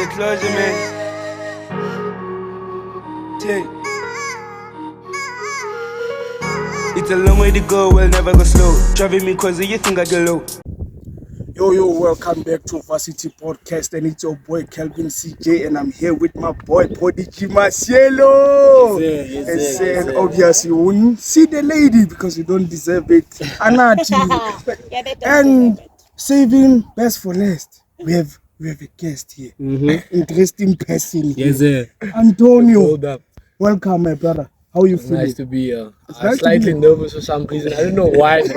the closure, man. Take. It's a long way to go, we'll never go slow. Driving me crazy, you think I get low. Yo, welcome back to Varsity podcast, and it's your boy Kelvin CJ, and I'm here with my boy Prodigy Marcielo. Yes, And obviously, you won't see the lady because you don't deserve it. Anati. Yeah, they don't And deserve it. saving best for last, we have a guest here. Interesting person here. Yes, sir. Antonio. Hold up. Welcome, my brother. How are you feeling? Nice to be here. It's I'm nice to slightly be here. nervous for some reason. I don't know why, but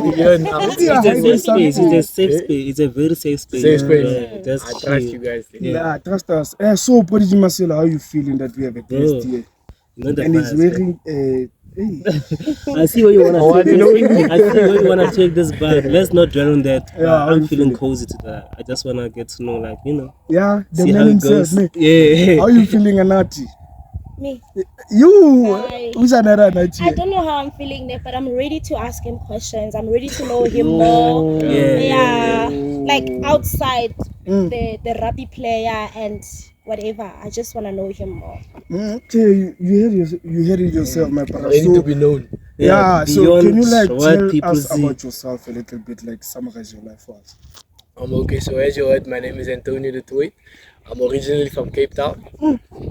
we're here now. Yeah, It's a safe something. space. It's a safe space. It's a very safe space. Safe space. Yeah, that's I trust you guys. Yeah, trust us. So, Prodigy Marcielo, how are you feeling that we have a guest Bro, here? Not the And he's bias, wearing I see where you wanna Oh, I take didn't this. I see where you wanna take this, but let's not dwell on that. Yeah, how I'm you feeling feeling? cozy to that. I just wanna get to know, like, the see man how it himself. goes. Man. Yeah. How are you feeling, Anati? Me. You, Hi. who's another Anati? I don't know how I'm feeling there, but I'm ready to ask him questions. I'm ready to know him more. Yeah. Like outside Mm. the rugby player and whatever. I just want to know him more. Okay, you heard it yourself, my brother. Ready So, to be known. yeah, so beyond can you like what tell people us see. about yourself a little bit, like summarize your life for us? Okay, so as you heard, my name is Antonio de Toy. I'm originally from Cape Town.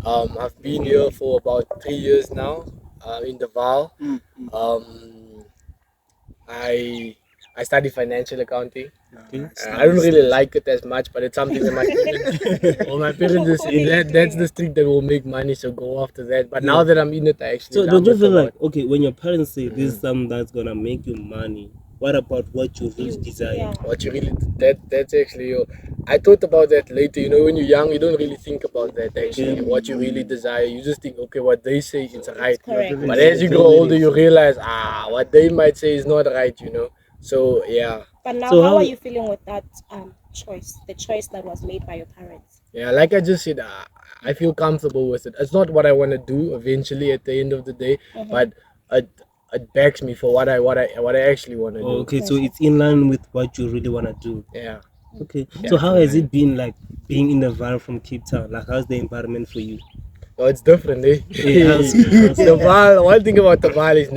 I've been here for about 3 years now, in the Val. I study financial accounting. I don't really like it as much, but it's something that my parents, my parents just say that's the street that will make money, so go after that. But now that I'm in it, I actually So love don't you it feel a lot. like, okay, when your parents say this is something that's gonna make you money, what about what you really desire? Yeah. What you really that's actually I thought about that later. You know, when you're young, you don't really think about that actually. What you really desire, you just think, okay, what they say is right. Correct. But as you grow older, you realize, what they might say is not right. You know. So yeah, But now, So how how- are you feeling with that choice? The choice that was made by your parents. yeah. Like I just said, I feel comfortable with it. It's not what I want to do eventually at the end of the day, but it backs me for what I actually want to do. Okay, so it's in line with what you really wanna do. Yeah. Okay. So how has it been like being in the Val from Cape Town? Like, how's the environment for you? Oh, it's different, eh? Yeah, how's- The Val. One thing about the Val is,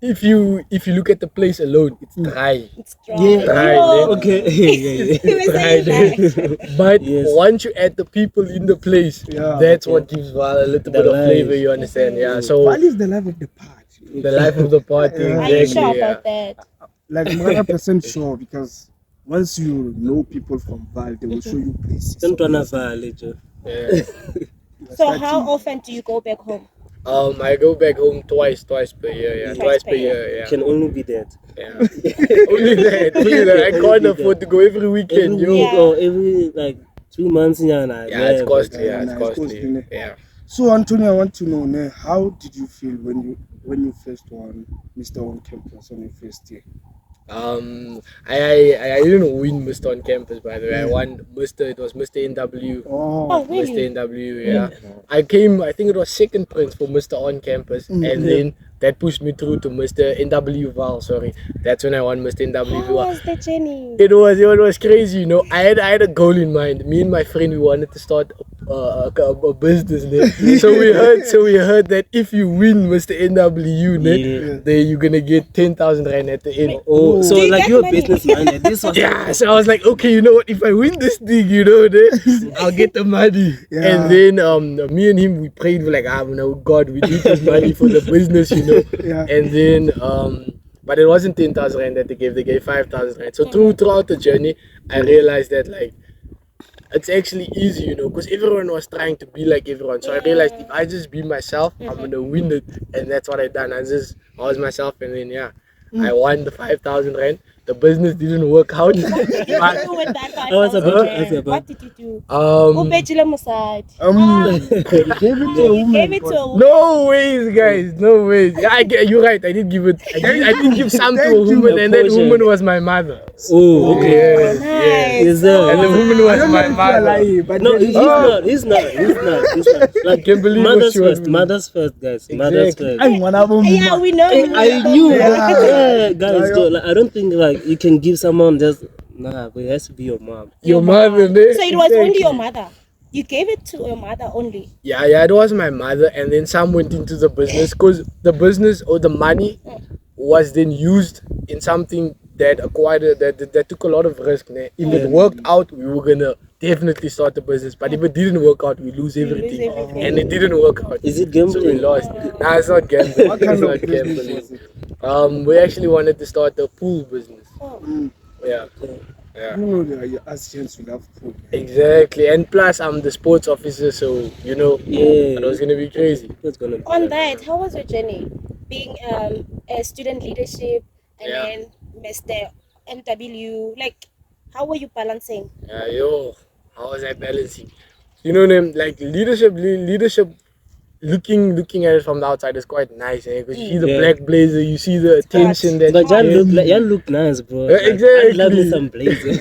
if you look at the place alone, it's dry. It's strong. Yeah. Dry, Oh, Okay. Yeah. you were saying that. But Yes. once you add the people in the place, Yeah. that's what gives Val a little bit of life. flavor. You understand? Yeah. So What is the life of the party? the life of the party. Yeah. Are you Exactly. sure Yeah. about that? Like, I'm 100% sure because once you know people from Val, they will show you places. Don't wanna violate you. Yeah. So how often do you go back home? I go back home twice per year. Yeah, twice per year. Yeah. Can only be that. Yeah. Only that. I can't afford to go every weekend. Every Yo. week or every like 2 months, yeah, nah, Yeah, it's costly. Yeah, Yeah, it's nah, it's costly. costly. Yeah. So, Antonio, I want to know, how did you feel when you first won Mr. On Campus on your first year? I didn't win Mr. On Campus, by the way. I won Mr. It was Mr. NW. Oh, Mr. really? NW, yeah. I think it was second prince for Mr. On Campus, and then that pushed me through to Mr. NW Val. Sorry, that's when I won Mr. NW How Val. was the journey? It was crazy, you know. I had a goal in mind. Me and my friend, we wanted to start a business. So we heard that if you win Mr. NW, then you're gonna get 10,000 rand at the end. Oh, so Do you like get you're money? business minded. This was Yeah, so I was like, okay, you know what? If I win this thing, then I'll get the money. Yeah. And then me and him, we prayed for like, no, God, we need this money for the business, you know. Yeah. And then, but it wasn't 10,000 rand that they gave 5,000 rand. So throughout the journey, I realized that like, it's actually easy, you know, because everyone was trying to be like everyone. So I realized if I just be myself, I'm gonna win it, and that's what I done. I was myself, and then I won the 5,000 rand. The business didn't work out. What did you do with that I was about to ask 5,000? about- What did you do? um, Ubejile Musad. You gave it to a woman. Gave it to a woman. no ways, guys, no ways. Yeah, you're right. I did give it. I did give some to a woman, and that woman was my mother. Oh, okay. Yes, Nice. yes. Yes, sir. And the woman I was don't know my if you're mother. lying, but No, then- he's not. Like, Can't believe what mothers she was first, doing. mothers first, guys. Mothers Exactly. first. I'm one of them. Yeah, we know. I knew, Yeah. guys. Yeah. Like, I don't think like you can give someone just but it has to be your mom. Your mother, So it was only your mother. You gave it to your mother only. Yeah, it was my mother, and then some went into the business because the business or the money was then used in something that acquired that took a lot of risk. Ne? If it worked out, we were gonna definitely start the business. But if it didn't work out, we lose everything. And it didn't work out. Is it So gambling? we lost. Nah, it's not gambling. What kind It's of not business gambling. was it? We actually wanted to start a pool business. Yeah. You know that as gents we love food. Exactly. And plus I'm the sports officer, so you know it was gonna be crazy. It's gonna be On that, how was your journey? Being a student leadership and Yeah. then Mr. MW, like, how were you balancing? Yeah, how was I balancing? You know, like leadership. Looking at it from the outside is quite nice, because you see the black blazer, you see the attention that. But y'all look nice, bro. Yeah, exactly. I love me some blazer.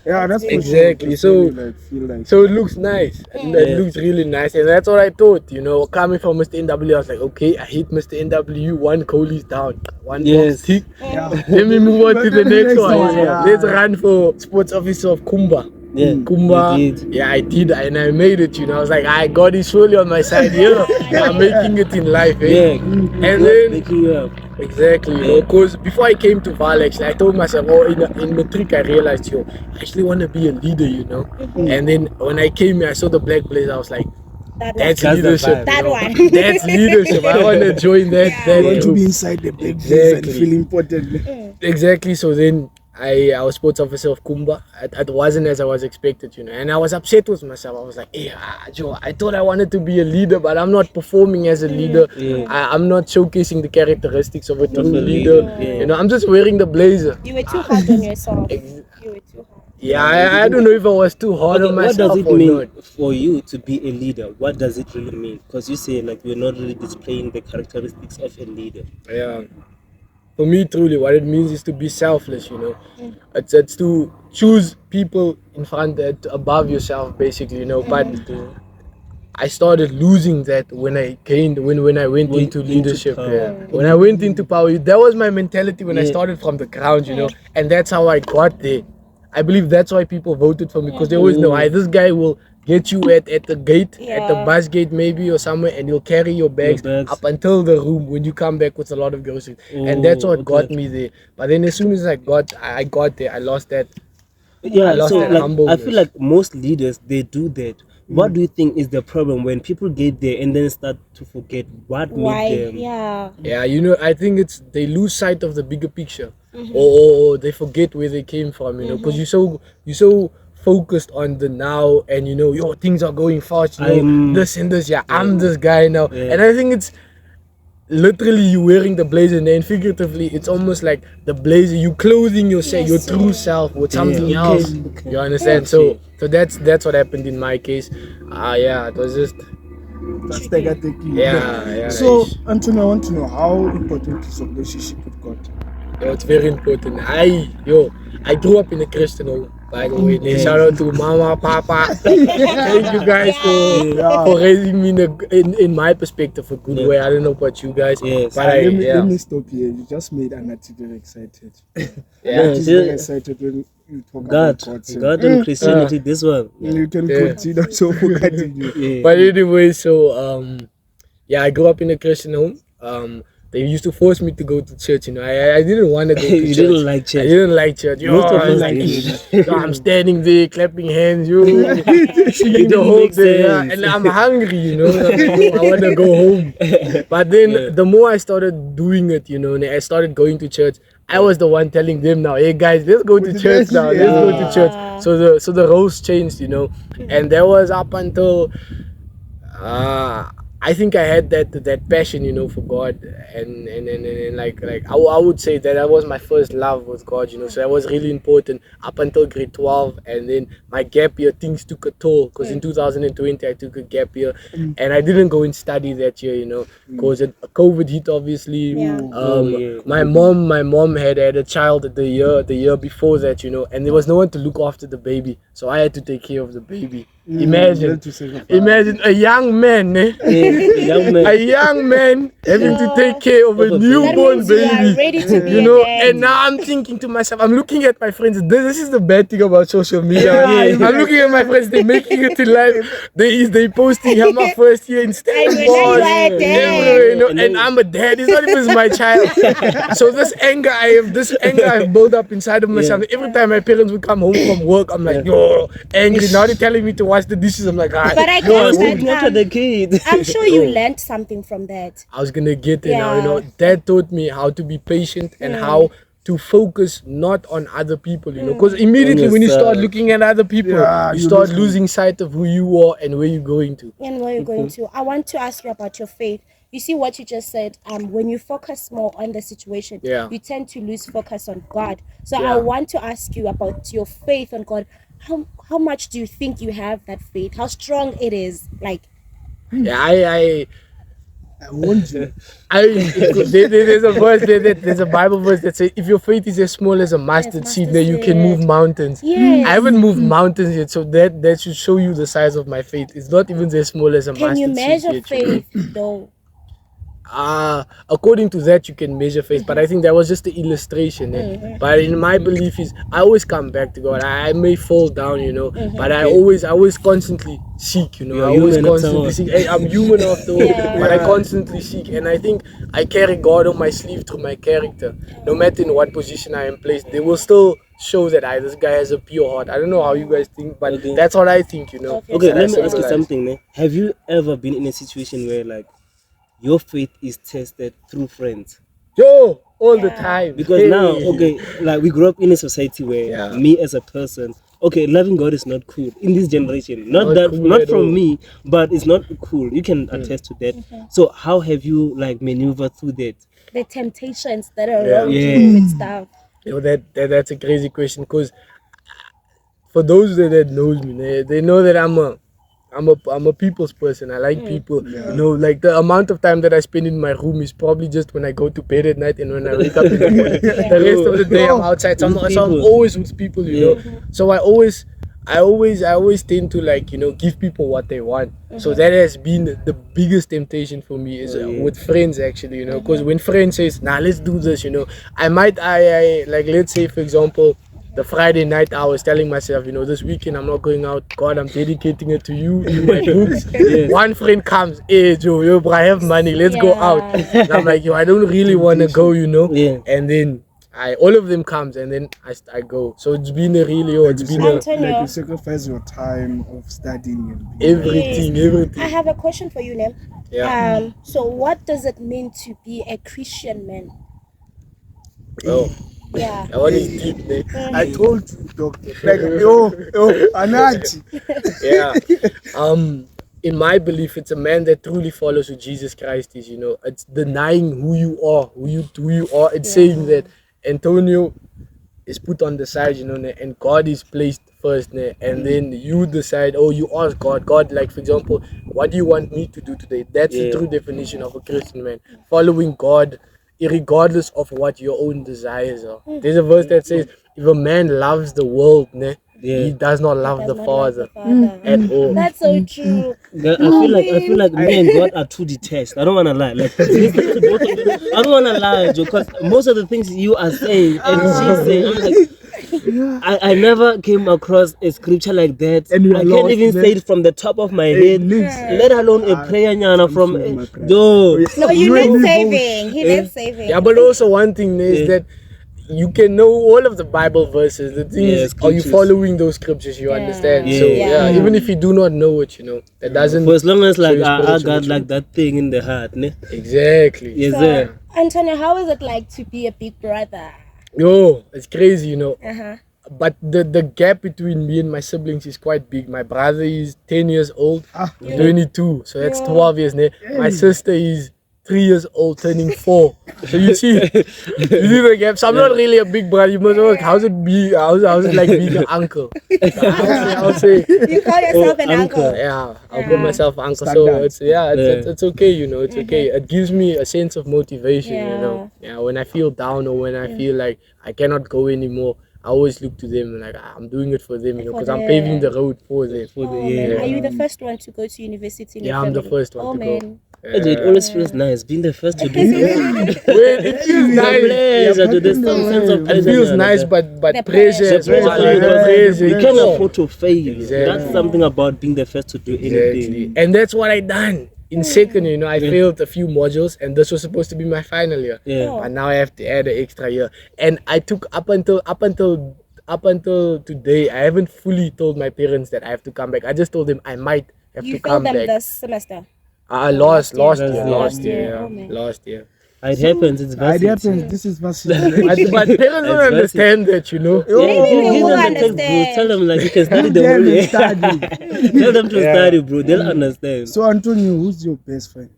Yeah, that's for Exactly. Sure. So- Feel like So it looks nice. It looks really nice, and that's what I thought. Coming from Mr. NW, I was like, okay, I hit Mr. NW. One goal is down. One box tick. yeah. Let me move on to the next one. one. Let's run for sports officer of Kumba. Yeah, Kumba. you did. Yeah, I did, and I made it. I was like, God is surely on my side here. I'm making it in life. Yeah, And then making you up. exactly, because before I came to Val, actually, I told myself, in matric, I realized, I actually want to be a leader, And then when I came here, I saw the black blazer. I was like, That that's one. That's the leadership. vibe. That you know. one. That's leadership. I want to join that. I want to group. be inside the big place and Exactly. feel important. Exactly. So then I was sports officer of Kumba. It wasn't as I was expected, and I was upset with myself. I was like, hey, Joe, I thought I wanted to be a leader, but I'm not performing as a leader. I'm not showcasing the characteristics of a true leader. Yeah. I'm just wearing the blazer. You were too hard on yourself. Ex- You were too hard. Yeah, I don't know if I was too hard on What myself does it or mean not. for you to be a leader? What does it really mean? Because you say like we're not really displaying the characteristics of a leader. Yeah. For me, truly, what it means is to be selfless, It's to choose people in front above yourself, basically, But I started losing that when I went into leadership. power. Yeah. When I went into power, that was my mentality when I started from the ground, And that's how I got there. I believe that's why people voted for me, because they always know, this guy will get you at the gate, at the Yeah. bus gate maybe or somewhere, and he'll carry your bags, bags. up until the room when you come back with a lot of groceries. And that's what got me there. But then as soon as I got there, I lost that. Yeah, lost so that like I humbleness. feel like most leaders they do that. What do you think is the problem when people get there and then start to forget what Why? made them? Yeah. Yeah, I think they lose sight of the bigger picture, or they forget where they came from, because you're so focused on the now, and things are going fast, this and this. Yeah, I'm this guy now, and I think it's literally you wearing the blazer, and then figuratively it's almost like the blazer, you clothing yourself, your true self with something else. Okay. You understand? So that's what happened in my case. It was just That's the key. yeah. So, Antonio, I want to know how important is a relationship with God? It's very important. I grew up in a Christian home, by the way. Shout out to Mama, Papa. Thank you guys for raising me in my perspective a good way. I don't know about you guys, Yes. but Let me stop here. You just made Anati very excited. yeah. She's very excited when you talk about God. So God and Christianity, this one. you can continue. So continue. Yeah. But anyway, so I grew up in a Christian home. They used to force me to go to church. I didn't want to go to You church. didn't like church. I didn't like church. Most of us like, did. I'm standing there clapping hands, singing the didn't whole make day, sense. and I'm hungry, I want to go home. But then the more I started doing it, and I started going to church, I was the one telling them now, hey guys, let's go to church now. Let's go to church. So the roles changed, and that was up until I think I had that passion, for God, and like I would say that was my first love with God, so that was really important up until grade 12, and then my gap year things took a toll, because in 2020 I took a gap year, and I didn't go and study that year, because COVID hit obviously. Yeah. My mom had a child the year before that, and there was no one to look after the baby, so I had to take care of the baby. Imagine, Learn to sacrifice. imagine a young man, Yeah, young man. a young man having to take care of a Of a baby. That newborn means you are baby. ready to be You a know, dad. and now I'm thinking to myself, I'm looking at my friends. This is the bad thing about social media. Yeah. I'm looking at my friends. They're making it to life. They posting I'm my first year in And Stellenbosch. when now you are a dad. Everywhere, you know, And and then- I'm a dad. It's not even my child. So this anger I've built up inside of myself. Every time my parents would come home from work, I'm like, yo, angry. Now they're telling me to wash the dishes. I'm like, ah. But I No, I was guess looking after the kid. I'm sure you learned something from that. I was gonna get there now, you know. Yeah. That taught me how to be patient and how to focus not on other people, you know. Because immediately when you start yourself. looking at other people, Yeah, you you start lose losing sight of who you are and where you're going to. And where you're going to, I want to ask you about your faith. You see what you just said. When you focus more on the situation, Yeah. you tend to lose focus on God. So Yeah. I want to ask you about your faith on God. How much do you think you have that faith? How strong it is? Like, Yeah, I I warned you. there's a verse there's a Bible verse that says if your faith is as small as a mustard seed, then you can move mountains. Yes. I haven't moved mountains yet, so that should show you the size of my faith. It's not even as small as a can mustard you seed measure yet, you know. faith though? According to that you can measure faith, but I think that was just the illustration. But in my belief is I always come back to God. I may fall down, you know, but I always constantly seek, you know. You're I always human after constantly all. seek. Hey, I'm human after all, Yeah. but I constantly seek, and I think I carry God on my sleeve through my character. No matter in what position I am placed, they will still show that this guy has a pure heart. I don't know how you guys think, but Okay. that's what I think, you know. Okay, And I let me ask you symbolize. something. Ne? Have you ever been in a situation where like your faith is tested through friends? Yo, all the time. Because Hey. now, okay, like we grew up in a society where Yeah. me as a person, okay, loving God is not cool in this generation. Not Not that, cool not at from all. me, but it's not cool. You can attest to that. So how have you like maneuvered through that? The temptations that are Yeah. around Yeah. you and stuff. You know, that's a crazy question, because for those that knows me, they know that I'm a people's person. I like people. You know, like the amount of time that I spend in my room is probably just when I go to bed at night and when I wake up in the morning. The rest of the day I'm outside. So I'm people. always with people, you know. So I always tend to, like, you know, give people what they want. So that has been the biggest temptation for me is with friends, actually, you know, because when friends says, nah, let's do this, you know, I like, let's say for example, the Friday night I was telling myself, you know, this weekend I'm not going out. God, I'm dedicating it to you, to my books. One friend comes, hey Joe, yo, bro, I have money, let's go out. And I'm like, yo, I don't really want to go, you know. Yeah. And then all of them comes, and then I go. So it's been a really, it's been a, Antonio, Like you sacrifice your time of studying and being everything. I have a question for you, Nem. Yeah. So what does it mean to be a Christian man? Oh, Yeah. that one is deep, man. I told you, doctor. Like, yo, Anati. Yeah. In my belief, it's a man that truly follows who Jesus Christ is, you know. It's denying who you are. It's saying that Antonio is put on the side, you know, and God is placed first, and then you decide, you ask God, like, for example, what do you want me to do today? That's the true definition of a Christian man. Following God, regardless of what your own desires are. There's a verse that says, if a man loves the world, he does not love the Father at all. That's so true. Girl, I feel like me and God are too detached. I don't wanna lie. Like listening to both of them, I don't wanna lie, Joe, because most of the things you are saying and she's saying, I'm like, I never came across a scripture like that. And you I are can't lost, even man. say it from the top of my head, let alone a prayer nyana from Joe. No, you need saving. He needs saving. Yeah, but also one thing is that you can know all of the Bible verses. The thing is, are you scriptures. following those scriptures? You understand? Yeah. So Yeah. even if you do not know it, you know, that doesn't. For as long as like show your I spiritual got maturity. like that thing in the heart, ne? Exactly. Yes, So, sir. Antonio, how is it like to be a big brother? Yo, it's crazy, you know. Uh-huh. But the gap between me and my siblings is quite big. My brother is 10 years old, 22, so that's 12 years. My sister is 3 years old, turning 4. So you see the gap. So I'm not really a big brother. You must ask, how's it like being an uncle? I'll say, You call yourself an uncle. yeah, I'll call myself uncle. Standard. So it's okay, you know, it's okay. It gives me a sense of motivation, you know. Yeah, when I feel down or when I feel like I cannot go anymore, always look to them like I'm doing it for them, you know, For because I'm them. paving the road for them. For the Oh, yeah. man. Are you the first one to go to university in your Yeah, I'm the family? first one Oh, to go. man. It always feels nice being the first to do something. Well, it feels nice. Pleasure to this some sense of It pleasure. feels nice, The but pressure. pressure as The pressure, well. yeah, The yeah, pressure. you can't afford to fail. Exactly. That's something about being the first to do anything. Exactly. And that's what I done. In second, you know, I failed a few modules, and this was supposed to be my final year. Yeah. But now I have to add an extra year. And I took up until today, I haven't fully told my parents that I have to come back. I just told them I might have You to come failed them back. this semester. Last year. Last Yeah. year. Oh, man. Last year. It happens. It's It varsity. happens. This is varsity. But parents don't understand that, you know. Yeah, Maybe give they them will the textbook. understand. Tell them like you can study the Tell whole them year. study. Tell them to study, bro. They'll understand. So Antonio, who's your best friend?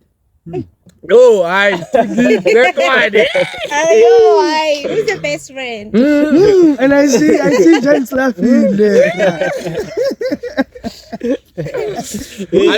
Oh, that's why they. Why? Who's your best friend? And I see James laughing there. I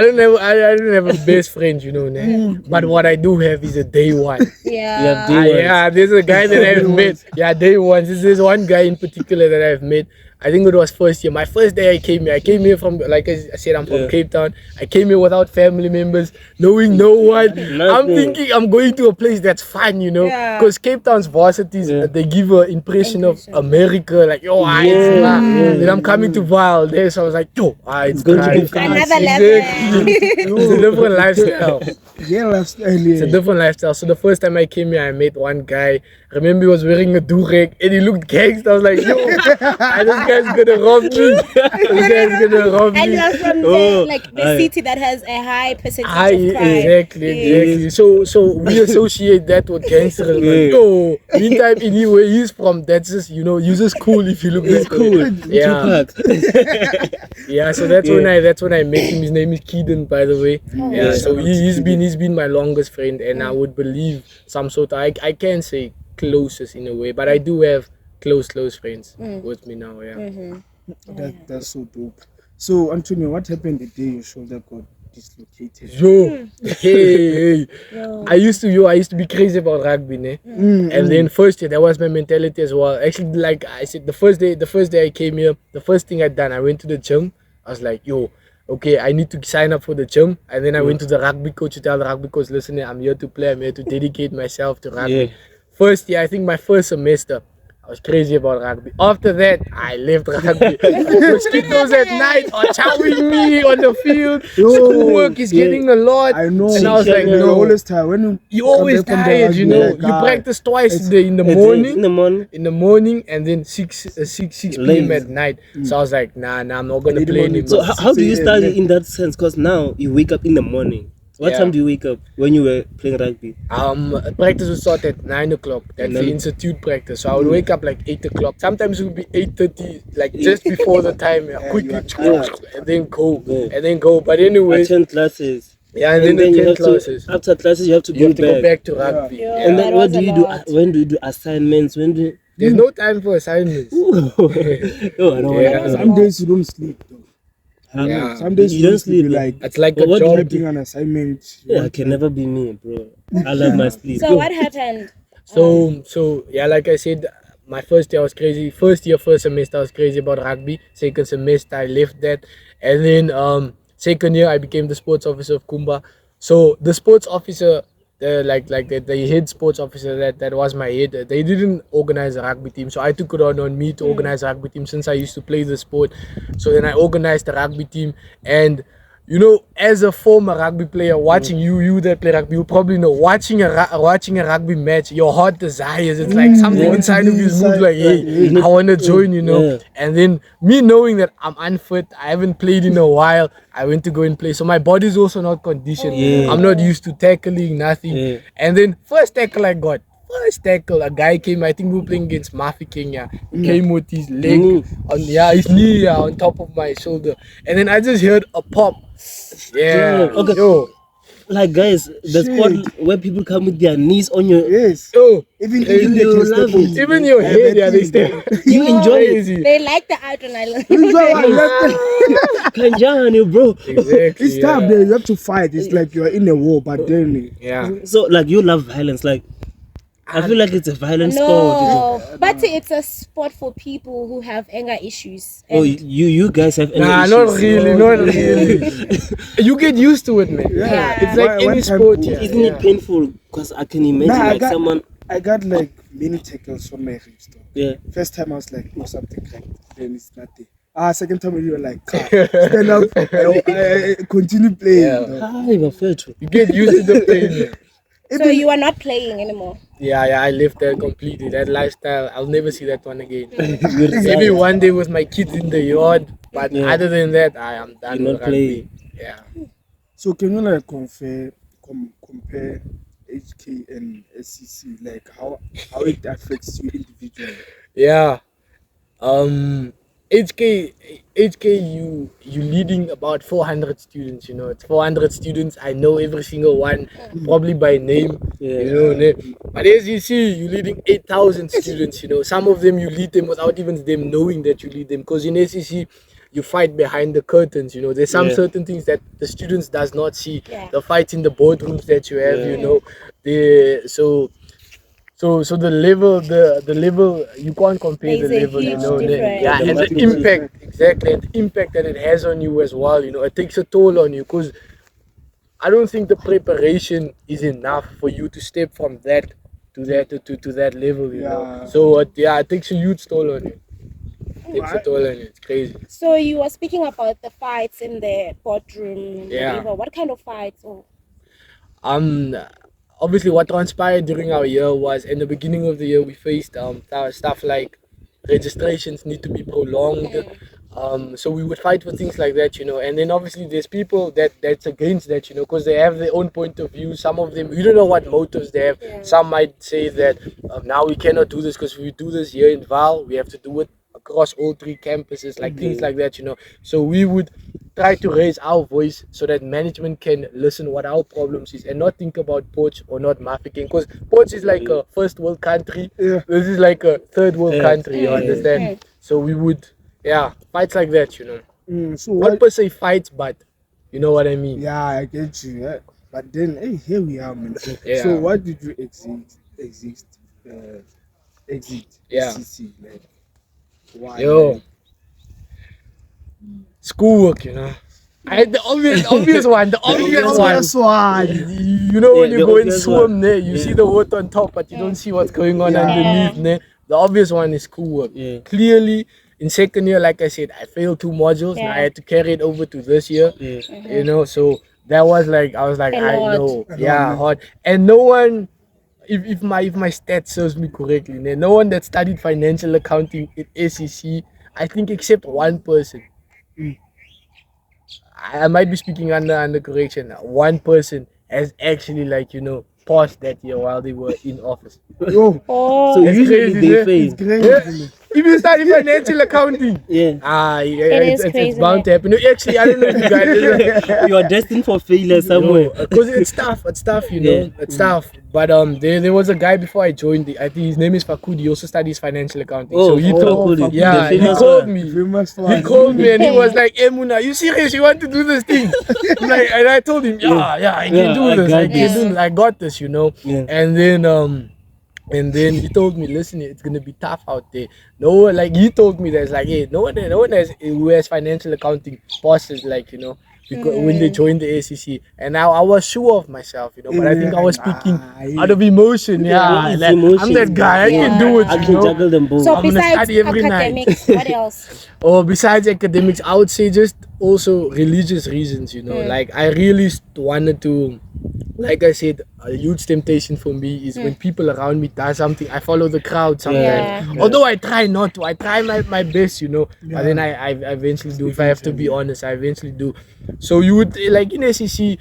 don't have a best friend, you know. Nah. But what I do have is a day one. Yeah. Yeah, there's a guy that I've met. Yeah, day one. There's one guy in particular that I've met. I think it was first year. My first day I came here from, like I said, I'm from Cape Town. I came here without family members, knowing no one. I'm thinking I'm going to a place that's fun, you know. Yeah. Because Cape Town's varsities, they give an impression of America. Like, yo, then I'm coming to Val there. So I was like, yo, it's going to be fun. Another level. It's a different lifestyle. Yeah, last It's a different lifestyle. So the first time I came here, I met one guy. I remember he was wearing a durag and he looked gangster. I was like, yo, this guy's gonna rob me. This guy's gonna rob And me. you're from the city that has a high percentage of crime. Exactly. So we associate that with gangsters. Like, yo, meantime, anyway, he's from, that's just, you know, you're just cool if you look It's that cool. way. Yeah. Yeah, so that's when I met him. His name is Keaton, by the way. Yeah, so he's been my longest friend, and I would believe some sort of, I can't say closest in a way, but I do have close friends with me now. Yeah. That's so dope. So Antonio, what happened the day your shoulder got dislocated? Yo, hey. I used to be crazy about rugby, ne? And then first year that was my mentality as well. Actually, like I said, the first day I came here, the first thing I done, I went to the gym. I was like, yo, okay, I need to sign up for the gym. And then I went to the rugby coach to tell the rugby coach, listen, I'm here to play. I'm here to dedicate myself to rugby. Yeah. First year, I think my first semester, I was crazy about rugby. After that, I left rugby. Mosquitoes at night are chowing me on the field. Schoolwork is getting a lot. I know. And I was like, you're no. always tired. When You always come back from the tired, you rugby, know. like, You practice twice it's- in the In the morning. and then 6 p.m. Late. at night. So I was like, nah, I'm not gonna play anymore. So how do you 6 study in that sense? Because now you wake up in the morning. What Yeah. time do you wake up when you were playing rugby? Practice would start at 9 o'clock. That's the institute practice. So I would wake up like 8 o'clock. Sometimes it would be 8:30, like just before the time. Quickly, and then go. But anyway, Attend classes. yeah, and then you the have 10 classes. After classes, you have to You have to go back. back to rugby. Yeah. And then That what was do a you do? lot. When do you do assignments? When do you... There's no time for assignments. Oh, I don't Yeah. want Some days you don't sleep though. Yeah. Some days You you don't don't sleep. sleep, Like It's like But a what do you job. typing an assignment. Yeah, it can never be me, bro. I love my sleep. So what happened? So yeah, like I said, my first year was crazy. First semester I was crazy about rugby. Second semester I left that, and then second year I became the sports officer of Kumba. So the sports officer, the head sports officer, that was my head. They didn't organize a rugby team, so I took it on me to organize a rugby team since I used to play the sport. So then I organized the rugby team, and you know, as a former rugby player, watching you that play rugby, you probably know, watching a rugby match, your heart desires. It's like something inside of you moves like, hey, I want to join, you know. Yeah. And then me knowing that I'm unfit, I haven't played in a while, I went to go and play. So my body's also not conditioned. Yeah. I'm not used to tackling, nothing. Yeah. And then first tackle I got. A guy came, I think we were playing against Mafi Kenya. He came with his leg his knee on top of my shoulder. And then I just heard a pop. Yeah. Okay. Yo. Like guys, the sport where people come with their knees on your... Yes. Yo. Even you they can love step it. on. Even your head, yeah, they stay. You enjoy it. Crazy. They like the adrenaline. Kanjani, bro. Exactly. It's tough. You have to fight. It's like you're in a war, but then Yeah. So like you love violence. Like I feel like it's a violent sport. No, but it's a sport for people who have anger issues. Oh, And you guys have any Nah, issues? not really, not really. You get used to it, man. Yeah. It's like One any time- sport. Yeah. Isn't it painful? Because I can imagine Nah, like someone. I got like many tackles on my ribs though. Yeah. First time I was like, oh, something cracked. Then it's not there. Second time you were like, stand up, I continue playing. Yeah. though. I feel true. You get used to the pain. Man. so you are not playing anymore. Yeah, I left that completely. That lifestyle, I'll never see that one again. You Maybe one day with my kids in the yard, but Yeah. other than that, I am done You're with not rugby. Yeah. So can you like compare HK and SCC, like how it affects you individually? Yeah. HK, you leading about 400 students. You know, it's 400 students. I know every single one, probably by name. Yeah. You know, but SCC, you leading 8,000 students. You know, some of them you lead them without even them knowing that you lead them. Because in SCC, you fight behind the curtains. You know, there's some Yeah. certain things that the students does not see. Yeah. The fights in the boardrooms that you have. Yeah. You know, So the level you can't compare There's the a level, you huge know. difference. Yeah, and the Massive impact, exactly, and the impact that it has on you as well. You know, it takes a toll on you because I don't think the preparation is enough for you to step from that to that level. You know, Yeah. so it takes a huge toll on you. It takes a toll on you. It's crazy. So you were speaking about the fights in the boardroom. Yeah. Whatever. What kind of fights? Oh. Obviously what transpired during our year was in the beginning of the year we faced stuff like registrations need to be prolonged. So we would fight for things like that, you know, and then obviously there's people that's against that, you know, because they have their own point of view. Some of them, you don't know what motives they have. Some might say that now we cannot do this because if we do this here in Val, we have to do it across all 3 campuses, like things like that, you know. So we would try to raise our voice so that management can listen what our problems is and not think about Porch or not Mafeking, because Porch is like a first world country. Yeah. This is like a third world country, you Yeah. understand? So we would, fights like that, you know. So Not what? per se fights, but you know what I mean. Yeah, I get you. Yeah. But then, hey, here we are, man. Yeah. So what did you exit Yeah. SCC? Like, why? Yo, man? schoolwork, you know. The obvious one, the obvious one. You know when Yeah, you the go and obvious swim one. there, you see the water on top, but you don't see what's going on underneath. Ne? The obvious one is schoolwork. Yeah. Clearly, in second year, like I said, I failed 2 modules. And I had to carry it over to this year. Yeah. You know, so that was like I was like, A I lot. know, hard. And no one, if my stats serves me correctly, no one that studied financial accounting at SCC, I think except one person. I might be speaking under correction. One person has actually passed that year while they were in office. Yo, Oh. So It's usually crazy, they yeah. it's fail. great. If you study financial accounting, Yeah. is it's crazy, bound to happen. No, actually, I don't know if you guys. You are destined for failure somewhere. Because it's tough, you know. Yeah. It's tough. But there was a guy before I joined. I think his name is Fakudi. He also studies financial accounting. So he told, Fakudi, yeah, the he famous called one. me. Famous He one. called me and he was like, "Hey Muna, you serious? You want to do this thing?" And I told him, yeah, I can Yeah, do I this. got I can this. do this. I got this, you know. Yeah. And then he told me, listen, it's gonna be tough out there. No one, like he told me there's like, hey, no one who has financial accounting passes, like, you know, because when they joined the ACC. And now I was sure of myself, you know, but I think I was speaking out of emotion. Yeah, it's like, emotion. I'm that guy. I can do it. I you can know? juggle them both. So I'm gonna besides study every night. academics, what else? Or besides academics, I would say just also religious reasons, you know. Like I really wanted to, like I said, a huge temptation for me is when people around me do something, I follow the crowd sometimes. Yeah. Although I try not to, I try my best, you know. But then I eventually do. If I have to be honest, I eventually do. So you would, like in SCC,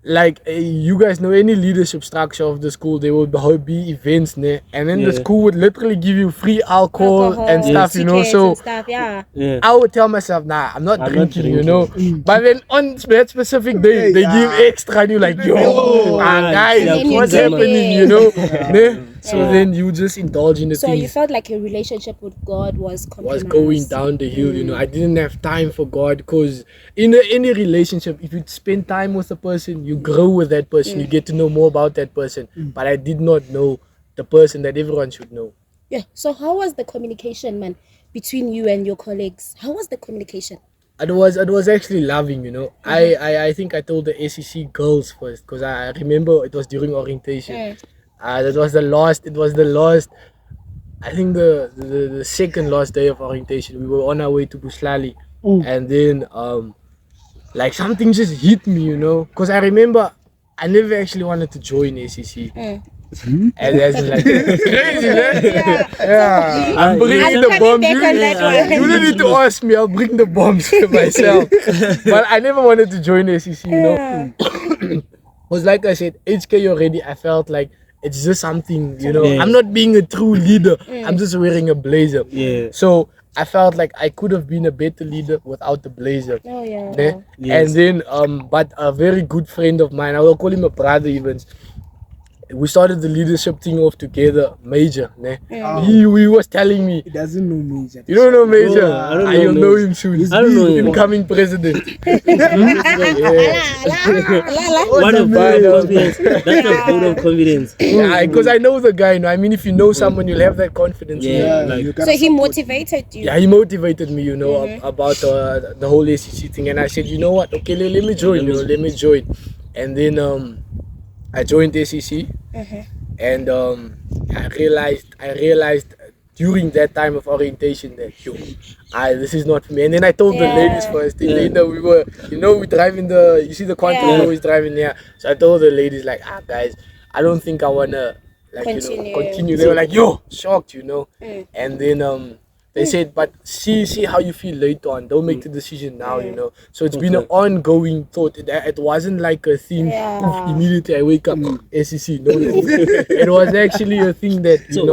like you guys know any leadership structure of the school, there will be events, ne? And then the Yeah. school would literally give you free alcohol and stuff, you know. tickets So and stuff, yeah. Yeah. I would tell myself, nah, I'm not I'm not drinking, you know. drinking. But then on that specific day, they give extra, and you're like, yo, Yeah, guys, yeah, what's yeah. happening, you know? Ne? So then you just indulge in the So things you felt like your relationship with God was was compromised. going down the hill, you know. I didn't have time for God because in any relationship, if you spend time with a person, you grow with that person, you get to know more about that person. But I did not know the person that everyone should know. Yeah. So how was the communication, man, between you and your colleagues? How was the communication? It was actually loving, you know. I think I told the SCC girls first because I remember it was during orientation. That was the last. It was the last. I think the second last day of orientation. We were on our way to Buslali, and then like something just hit me, you know. Because I remember I never actually wanted to join SCC. And that's like it's crazy, man. Yeah. I'm bringing the coming bombs. back on that one. You don't need to ask me. I'll bring the bombs myself. But I never wanted to join SCC, you know. Because like I said, HK already, I felt like it's just something, you know. Yeah. I'm not being a true leader. I'm just wearing a blazer. Yeah. So I felt like I could have been a better leader without the blazer. Oh yeah. Ne? Yes. And then but a very good friend of mine, I will call him a brother even. We started the leadership thing off together, Major. Ne? He was telling me, He doesn't know me. you don't know Major? Bro, I don't know You'll know Major. him soon. I don't know him. Incoming president. What a vote of confidence. That's a vote of confidence. Yeah, because I know the guy. No? I mean, if you know someone, you'll have that confidence. in him. Yeah, Yeah, like you gotta So he support motivated you. Yeah, he motivated me, you know, about the whole SCC thing. And I said, you know what? Okay, let me join. You know, let me join. And then I joined SCC, and I realized during that time of orientation that this is not for me. And then I told the ladies first. And then we were, we driving you see the Quantum always driving there. So I told the ladies like, guys, I don't think I wanna continue. They were like, shocked, And then they said, but see how you feel later on. Don't make the decision now, So it's been an ongoing thought. It wasn't like a thing. Yeah. Immediately I wake up, SCC. No, it was actually a thing that so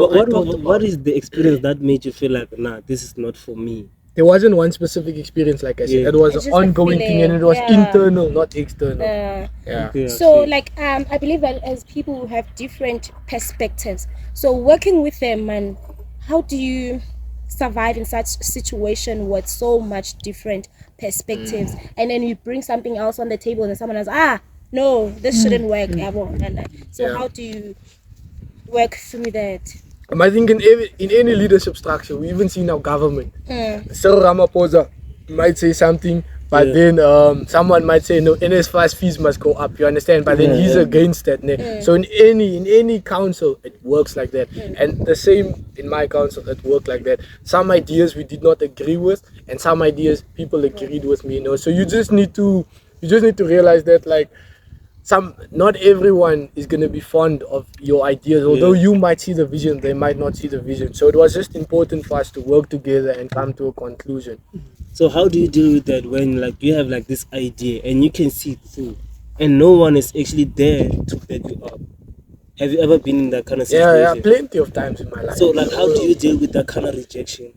what is the experience that made you feel like, nah, this is not for me? There wasn't one specific experience, like I said. Yeah. It was It's an just a ongoing thing, and it was feeling, internal, not external. Uh, Yeah. Okay, So, okay. like, I believe that as people who have different perspectives, so working with them, man, how do you survive in such situation with so much different perspectives, and then you bring something else on the table, and someone else, no, this shouldn't work. So, Yeah. how do you work through that? I think in any leadership structure, we even see now government. Cyril Ramaphosa might say something, but then someone might say no, NSFAS fees must go up. You understand? But then he's against that. So in any council, it works like that, and the same in my council, it worked like that. Some ideas we did not agree with, and some ideas people agreed with me. So you just need to realize that like. Not everyone is going to be fond of your ideas, although you might see the vision, they might not see the vision. So it was just important for us to work together and come to a conclusion. So how do you deal with that when like you have like this idea and you can see it through and no one is actually there to back you up? Have you ever been in that kind of situation? Yeah, plenty of times in my life. So like how do you deal with that kind of rejection?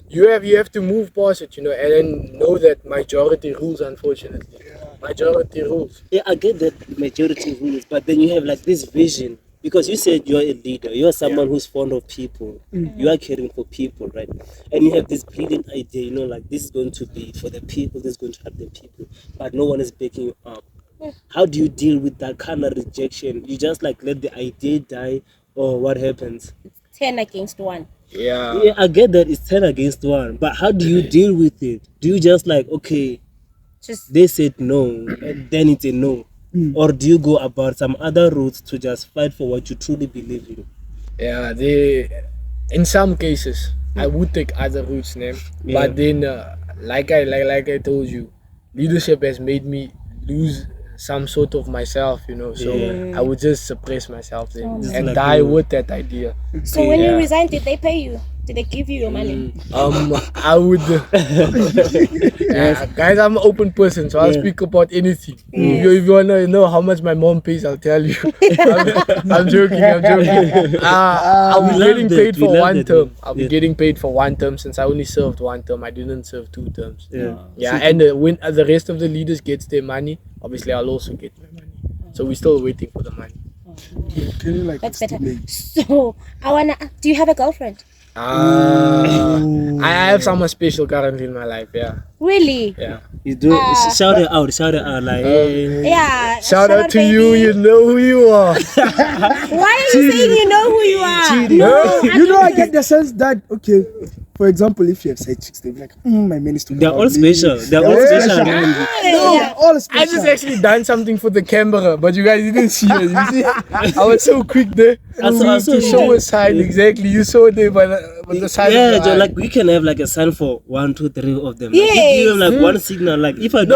You have to move past it, and then know that majority rules, unfortunately. Majority rules. Yeah, I get that majority rules, but then you have like this vision because you said you're a leader, you're someone who's fond of people, you are caring for people, right? And you have this brilliant idea, like this is going to be for the people, this is going to help the people, but no one is backing you up. How do you deal with that kind of rejection? You just like let the idea die, or what happens? 10 against 1. Yeah. I get that it's 10 against 1, but how do you deal with it? Do you just like, okay, they said no, and then it's a no? Or do you go about some other routes to just fight for what you truly believe in? Yeah, in some cases, I would take other routes, but then, like I told you, leadership has made me lose some sort of myself, so I would just suppress myself then and like die you. with that idea. So when you resigned, did they pay you? Did they give you your money? I would. Guys, I'm an open person, so I'll speak about anything. If you want to know how much my mom pays, I'll tell you. I'm joking. I'll be getting paid for one term. I'll be getting paid for one term since I only served one term. I didn't serve 2 terms. And when the rest of the leaders gets their money, obviously I'll also get my money. So we're still waiting for the money. Can you like That's better. estimate? So do you have a girlfriend? I have someone special currently in my life. Yeah, Really? yeah. You do shout it out, like hey. Yeah. Shout out to you. baby. You know who you are. Why are you saying you know who you are? You know, I get the sense that okay. For example, if you have side chicks, they'll be like, my man is talking They're about all me." special. They're all special. No, all special. I just actually done something for the camera, but you guys didn't see it. You see, I was so quick there I saw to show a sign. Exactly, you saw it there by the side. Yeah, of the eye. like we can have like a sign for 1, 2, 3 of them. Like, Yes. give them like one signal. Like if I do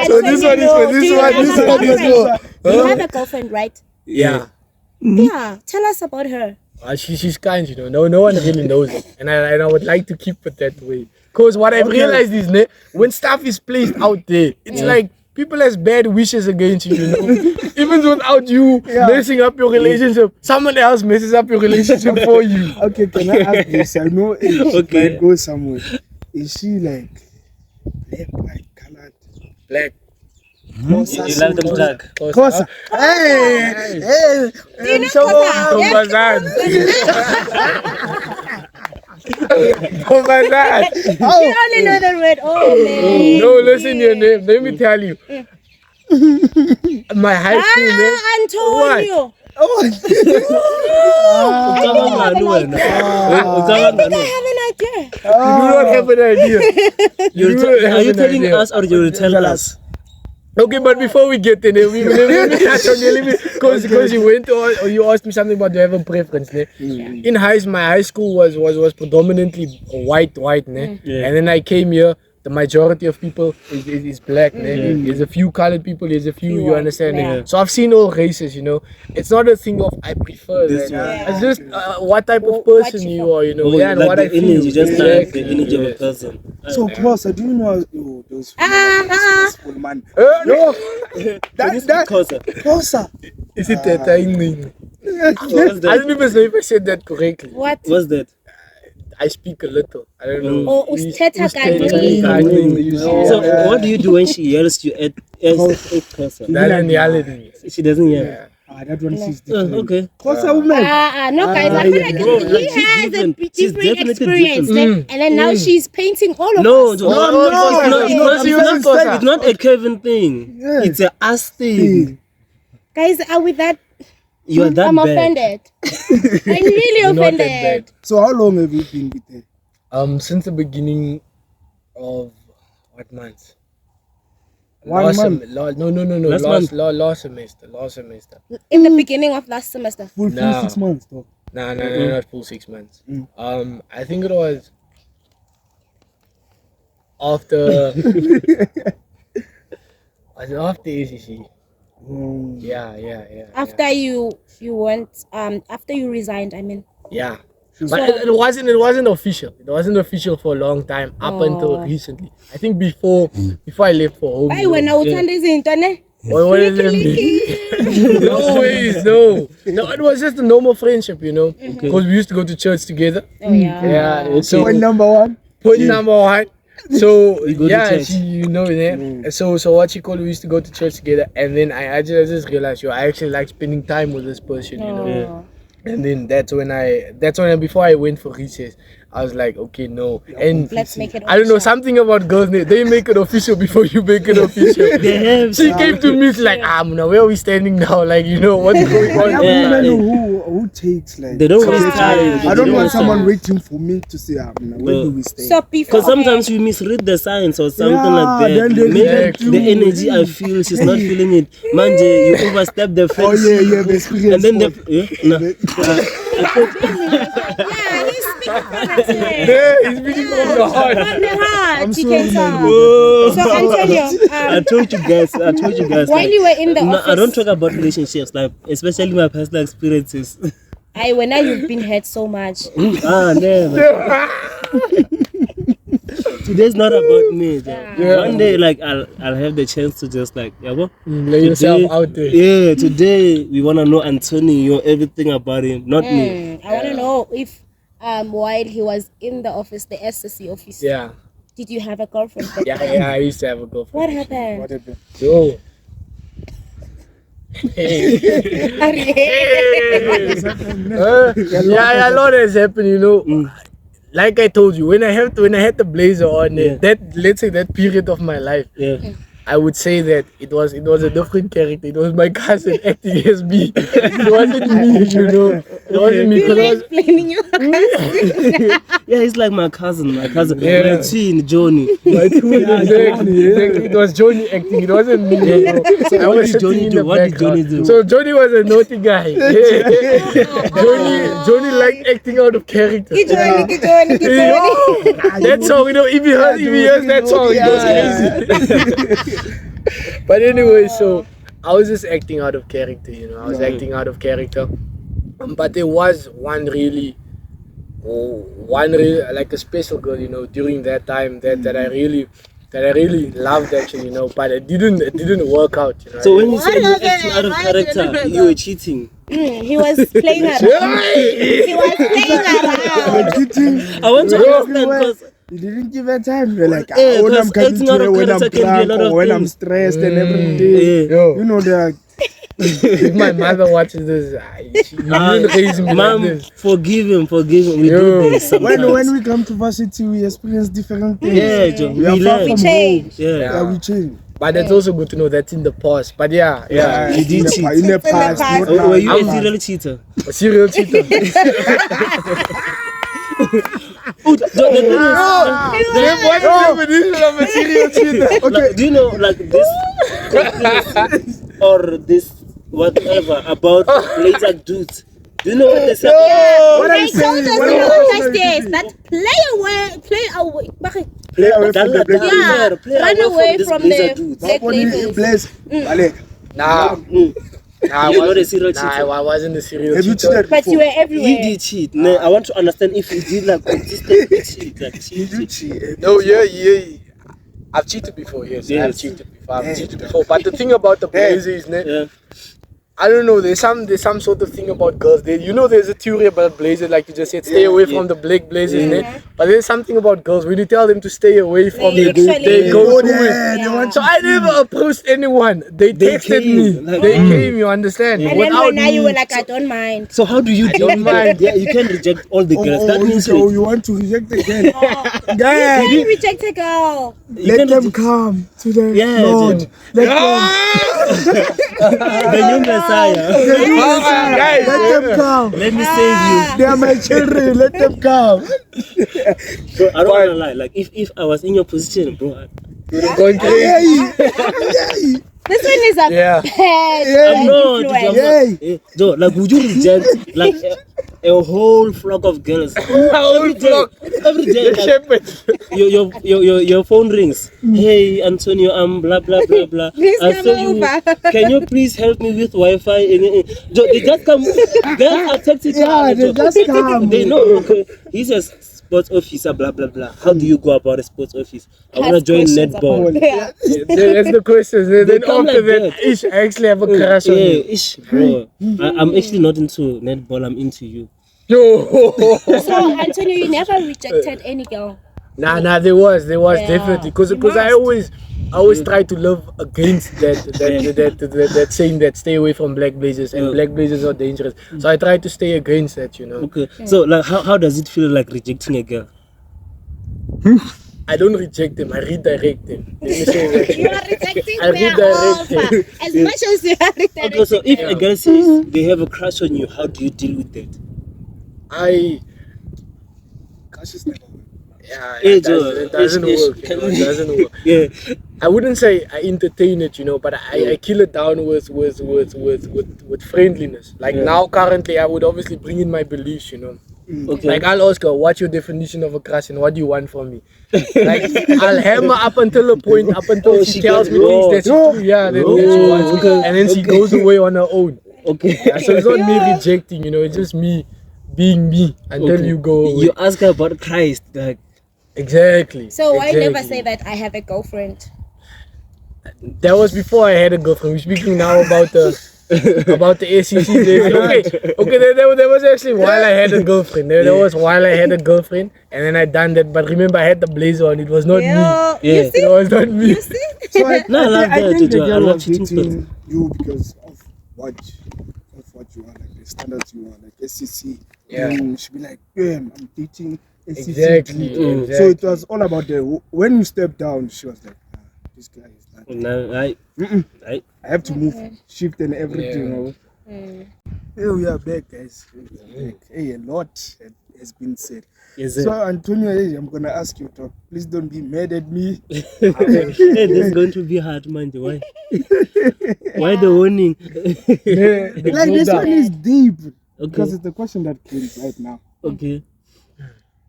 So this one is for this one. This one is for. You have a girlfriend, right? Yeah. Yeah. Tell us about her. She's kind, you know. No one really knows it, and I would like to keep it that way. Cause what I've realized is, when stuff is placed out there, it's like people has bad wishes against you. You know, even without you messing up your relationship, someone else messes up your relationship for you. Okay, can I ask this? I know it might go somewhere. Is she like black, white, colored? Black. you love them black. Kosa. Hey. Do you know Kosa? Oh my God. You only know the word. Oh man. No, listen your name. Let me tell you. My high school name. Antonio. I think I have an idea. You don't have an idea. Are you telling us or you will tell us? Okay, but before we get there, let me touch on because you went on or you asked me something about do you have a preference, ne? In my high school was predominantly white, ne? And then I came here. The majority of people is black. There's a few colored people, there's a few, you understand? Yeah. So I've seen all races, you know. It's not a thing of I prefer this. It's just what type of person you are, you know. Oh, and like what the I feel. energy, just like the energy of a person. So Kosa, do you know those successful man? No, That Kosa. is it that thing? What's I don't even know if I said that correctly. What? What's that? I speak a little. I don't know. Oh, usthetha kanini. So what do you do when she yells you at Kosa? That's in reality. She doesn't yell. That one she's different. Okay. Kosa woman. No guys, I feel like bro, he like, she's has a different. She's different definitely experience, different. and then now she's painting all of No, us. it's not a Kevin thing. Yeah. It's a us thing. Guys, with that, You are that I'm bad. offended. I'm really You're not that offended. bad. So how long have you been with her? Since the beginning of what month? 1 month. Last semester. In the beginning of last semester. Full No. 6 months though. No, not full 6 months. I think it was after after ACC. Yeah. After you went, after you resigned, I mean. Yeah. But it wasn't official. It wasn't official for a long time up until recently. I think before I left for home. Why when I uthanda izinto ne? What is it? No ways, no. It was just a normal friendship, you know. Because we used to go to church together. Oh yeah. Yeah. So Point number one. point number one. So go to yeah, church. you know that. So what you call we used to go to church together, and then I just realized, I actually like spending time with this person, you know. Oh. And then that's when before I went for recess, I was like, okay, no. And Let's make it I don't know, official. something about girls, they make it official before you make it official. She came to me, she's like, Muna, where are we standing now? Like, you know, what's going I have on? women who takes like. They don't waste time. I don't want someone waiting for me to say, where do we stay? So before. Because sometimes we misread the signs or something Yeah, like that. then they Maybe reject the you. energy I feel, she's not feeling it. Manje, you overstep the Oh fence. yeah, the experience. And then Yeah, he's speaking from the heart. Yeah, he's speaking from the heart. From the heart, you sorry, can tell. Whoa. So Antonio, I told you guys. while you were in the No, office, I don't talk about relationships, like especially my personal experiences. when now you've been hurt so much. Never. Today's not about me. One day, like I'll have the chance to just like, Lay yourself out there. Yeah, today we wanna know Antonio, everything about him, not me. I want to know if while he was in the office, the SCC office, Yeah. did you have a girlfriend? Yeah, I used to have a girlfriend. What happened? Whatever. So, Yeah, a lot has happened, you know. Like I told you, when I had the blazer on, let's say that period of my life, I would say that it was a different character. It was my cousin acting as me. It wasn't me, you know. It wasn't me because I was explaining your Yeah, he's like my cousin. Yeah. My twin, Johnny. exactly. It was Johnny acting. It wasn't me. You know. So I what was did Johnny sitting in do? the What did Johnny background. do? So Johnny was a naughty guy. Johnny liked acting out of character. Get Johnny. That song, you know, if you heard that song, it goes crazy. But anyway, so I was just acting out of character, you know. I was acting out of character. But there was one really like a special girl, you know, during that time that I really loved actually, you know, but it didn't work out, you know. So when you say you acting out of character, you were cheating. He was playing around. He was playing around. I want to understand because You didn't give her time. You're like, Yeah, when I'm because coming acting to out her, of when I'm character can be a drunk, lot of or when I'm things. stressed and everything. Yo. You know that. If my mother watches this, she didn't raise me like Mom, this. forgive him. We Yo. do this sometimes. When we come to Varsity, we experience different things. Yeah, Joe, We are we far learn. from change. home. Yeah. Yeah, we change. But it's also good to know that's in the past. But yeah. You did cheat. In the past, past. not now. Were you a I'm- serial cheater? A serial cheater. Oh, the What's the definition of a serial cheater? like, do you know like this or this whatever about later dudes? Do you know what they say? What are They you told saying? us What in are the you first days saying? that play away. Play away from the black Yeah, Play run away this from blazer the dudes. black Only labels. place. Vale. Nah. You're not a serial cheater. I wasn't a serial Have you cheater. cheated But you before? were everywhere. He did cheat. No, I want to understand if he did like consistently cheat. Like Did cheat. you cheat? No, yeah. I've cheated before, yes. Yes. I've cheated before. But the thing about the blazer is, Yeah. I don't know, there's some sort of thing about girls. There's a theory about blazers, like you just said, stay away from the black blazers, but there's something about girls. When you tell them to stay away from They it, actually they go go to there, it. they want So I never approached anyone. They texted came, me. like- They came, you understand? And then Without when now you me. were like, I don't mind. So how do you deal don't with that? mind. Yeah, you can reject all the girls. That means so you want to reject again? Can Guys, you reject a girl? you let can them reject come to the Yeah, Lord. Jim. Let them. the new Messiah. Guys, Let them come. Let me save you. They are my children. Let them come. Bro, I don't wanna lie. Like if I was in your position, bro, going crazy. Yay! This one is a Yeah. bad I'm not. influence. Yay! Joe, like would you reject like a whole flock of girls Whole flock. every day? The Like, shepherd. your phone rings. Hey Antonio, blah blah blah blah. Please I come saw you. over. Can you please help me with Wi-Fi? Joe, they just come. Girls are texting. Yeah, they just come. They know. Okay, he says sports officer, blah blah blah. How do you go about a sports office? I want to Ask join questions netball. about- Yeah. That's the questions. Then come after like that, that. ish, I actually have a crush on Yeah, you. ish, bro. I'm actually not into netball. I'm into you. Yo. So, Antonio, you never rejected any girl. Nah, there was Yeah. definitely because You I must. always try to live against that saying that stay away from black blazers and black blazers are dangerous. So I try to stay against that, you know. Okay. So like, how does it feel like rejecting a girl? I don't reject them, I redirect them. Let me say that. You are rejecting I their redirect offer. As much as you are rejecting. Okay. So if a girl says they have a crush on you, how do you deal with that? It doesn't work. You know, it doesn't work. Yeah. I wouldn't say I entertain it, you know, but I kill it down with friendliness. Like now, currently, I would obviously bring in my beliefs, you know. Okay. Like I'll ask her, what's your definition of a crush and what do you want from me? Like I'll hammer up until a point, up until she tells me things that she that she wants, Okay. and then she goes away on her own. Okay. Yeah, so it's not me rejecting, you know, it's just me being me until Okay. you go away. You ask her about Christ, like Exactly. So why never exactly. say that I have a girlfriend? That was before I had a girlfriend. We're speaking now about the SCC days. Okay. There was actually while I had a girlfriend. There was while I had a girlfriend, and then I done that. But remember, I had the blazer on. It was not me. Yeah. You see? It was not me. You see? So I No, I love think that, the I girl love was cheating dating you because of what you want, like the standards you want, like SCC. Yeah. And she'll be like, damn, I'm dating SCC. Exactly, dude. exactly. So it was all about when you step down, she was like, nah, this guy is not. No, I have to move, shift and everything. Yeah. Hey, we are back, guys. Hey, a lot has been said. Yes, So, sir. Antonio, hey, I'm gonna ask you, talk. Please don't be mad at me. Hey, this is going to be hard, man. Why? Why the warning? Like this one is deep because Okay. it's the question that came right now. Okay.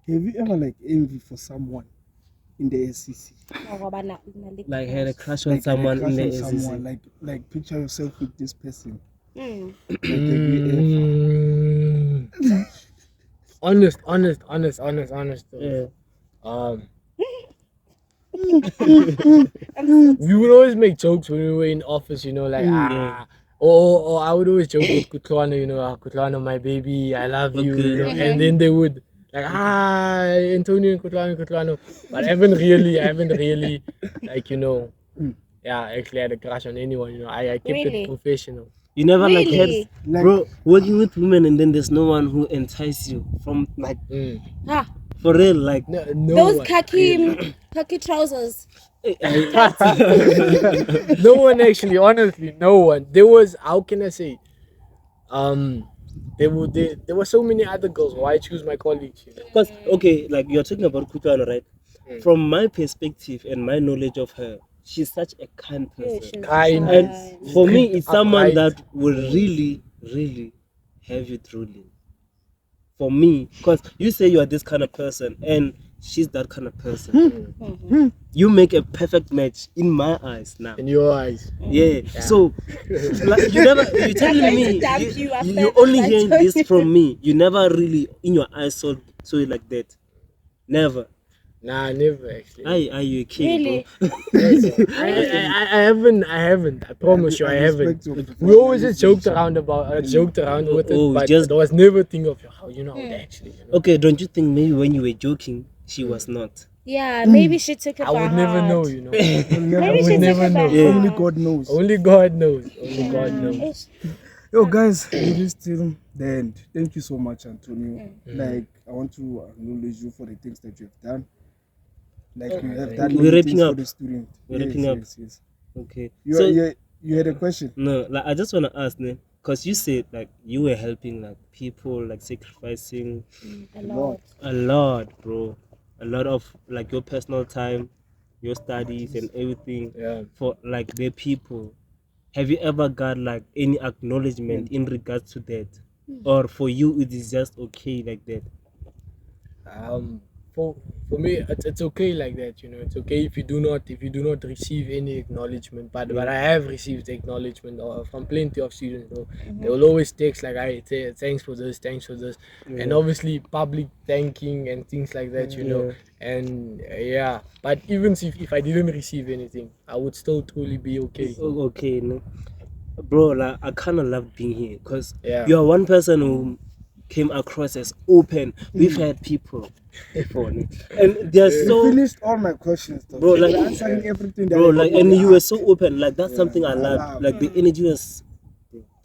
Have you ever like envy for someone in the SCC? Like had a crush on Like someone crush in the on SCC. someone, like picture yourself with this person. Mm. Like, have you ever? Honest. Yeah. We would always make jokes when we were in office, you know, like or I would always joke with Kutlana, you know, Kutlana, my baby, I love you, Okay. you know, and then they would like Antonio and Kutlana, but I haven't really like, you know, actually had a crush on anyone, you know. I kept Really? it professional. You never like Really? had, Like- bro, working with women and then there's no one who entice you from like Ah, for real, like No those one, khaki trousers. no one actually, honestly, no one. There was, how can I say, there were so many other girls. Why choose my colleagues? You know? because okay, like you're talking about Kutwana, right? From my perspective and my knowledge of her, she's such a kind person. Kind. And for me, it's someone Upright. that will really have you drooling. For me, because you say you are this kind of person and she's that kind of person. You make a perfect match in my eyes now. In your eyes. Yeah. So like, you're telling going me to dump you after you this, only I hearing told this you. from me. You never really in your eyes saw it like that. Never. Nah, never actually. Are you a king, Really? bro? I haven't. I promise you, I respect haven't. your We always just joked around with it, Oh, but just- there was never think of how you know it actually. You know? Okay, don't you think maybe when you were joking, she was not? Yeah, maybe she took it I would by never heart. know, you know. Maybe would she took never it by know. Only heart. God knows. Only God knows. Only God knows. Ish. Yo, guys, it is still the end. Thank you so much, Antonio. Like, I want to acknowledge you for the things that you have done. Like, you have done We're many wrapping things for up. the student. We're wrapping up. Yes. Okay. You had a question? No, like I just wanna ask, because you said like you were helping like people, like sacrificing A lot. a lot, bro. A lot of like your personal time, your studies and everything Yeah. for like the people. Have you ever got like any acknowledgement in regards to that? Or for you it is just okay like that? For me, it's okay like that, you know. It's okay if you do not receive any acknowledgement, but I have received acknowledgement from plenty of students. You know, they will always text like, "I thanks for this," and obviously public thanking and things like that, you know. And but even if I didn't receive anything, I would still truly be okay. Okay, no. Bro, like I kinda love being here because Yeah. you are one person who came across as open. We've had people before, no? And they're You so finished all my questions, though. Bro, like- You're answering everything that bro, I like, wanted and to you were ask. so open. Like that's something I I love. love. Like the energy was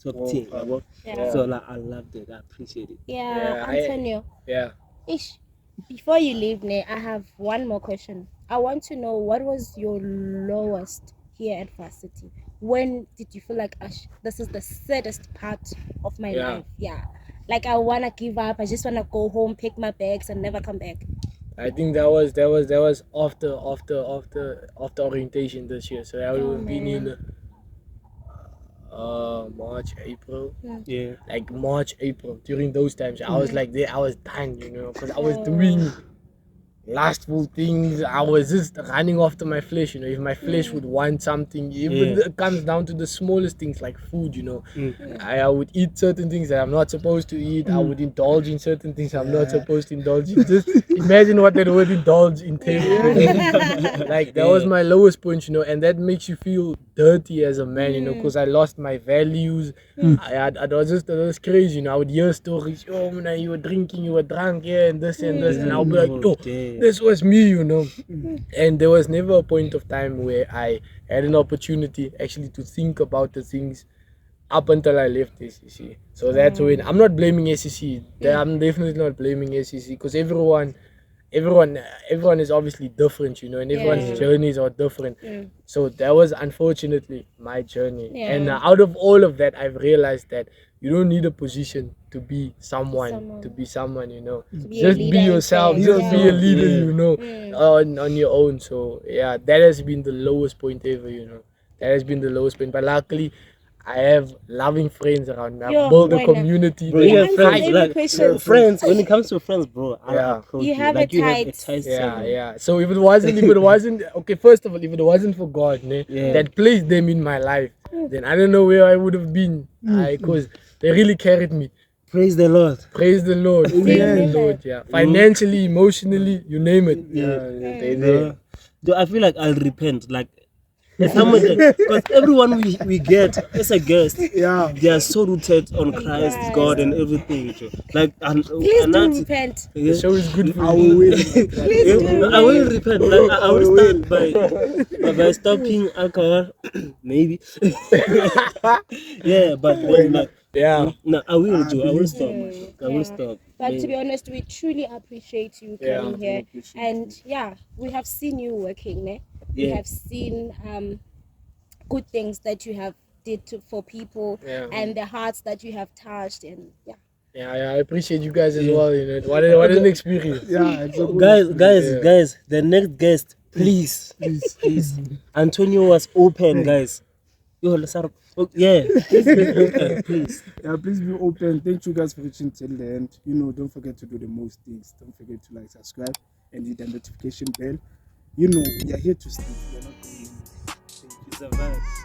top tier. fun. Bro. Yeah. So like I loved it. I appreciate it. Yeah, I- Antonio. Yeah. Ish. Before you leave, Ne, I have one more question. I want to know what was your lowest here at Varsity? When did you feel like, Ash, this is the saddest part of my Yeah. life? Yeah. Like I wanna give up. I just wanna go home, pick my bags, and never come back. I think that was after orientation this year. So that would have been in March, April. Yeah. Like March, April. During those times, I was like there. I was done, you know, because I was doing lustful things. I was just running after my flesh, you know. If my flesh would want something, even it comes down to the smallest things like food, you know. I would eat certain things that I'm not supposed to eat. I would indulge in certain things I'm not supposed to indulge in. Just imagine what that word indulge entails. Like that was my lowest point, you know, and that makes you feel dirty as a man, you know, because I lost my values. It was crazy, you know. I would hear stories, oh man, you were drinking, you were drunk, and this and this, and I'll be like, oh, damn. this was me, you know. And there was never a point of time where I had an opportunity actually to think about the things up until I left SCC. So that's when I'm not blaming SCC. I'm definitely not blaming SCC because everyone is obviously different, you know, and everyone's journeys are different. So that was unfortunately my journey. And out of all of that, I've realized that you don't need a position to be someone. To be someone, you know. Just be yourself. Just be a leader, you know, on your own. So yeah, that has been the lowest point ever, you know. That has been the lowest point. But luckily, I have loving friends around me. I've built a community. Bro, you have friends, every like, question. friends. When it comes to friends, bro, I Yeah. approach You have like a you have tight- a tight Yeah. So if it wasn't okay, first of all, if it wasn't for God, that placed them in my life, then I don't know where I would have been. Because they really carried me. Praise the Lord. Praise the Lord. Praise the Lord. Yeah. Financially, emotionally, you name it. They're there. Though I feel like I'll repent. Like because everyone we get as a guest, they are so rooted on Christ, God, and everything. Like, Please do repent. The show is good for I you. will. I will repent. Like, I will start by stopping alcohol, maybe. Yeah, but then, like, Yeah. no, I will do. I will stop. I will stop. But to be honest, we truly appreciate you coming here. And we have seen you working, ne? We have seen good things that you have did for people and the hearts that you have touched, and Yeah, I appreciate you guys as well. You know, what an experience. Guys, the next guest, please. Antonio was open, guys. Yo, let's start. Yeah, please be open, please. Yeah, please be open. Thank you guys for reaching till the end. You know, don't forget to do the most things. Don't forget to like, subscribe, and hit the notification bell. You know, we are here to stay. We are not going anywhere. Thank you. It's a vibe.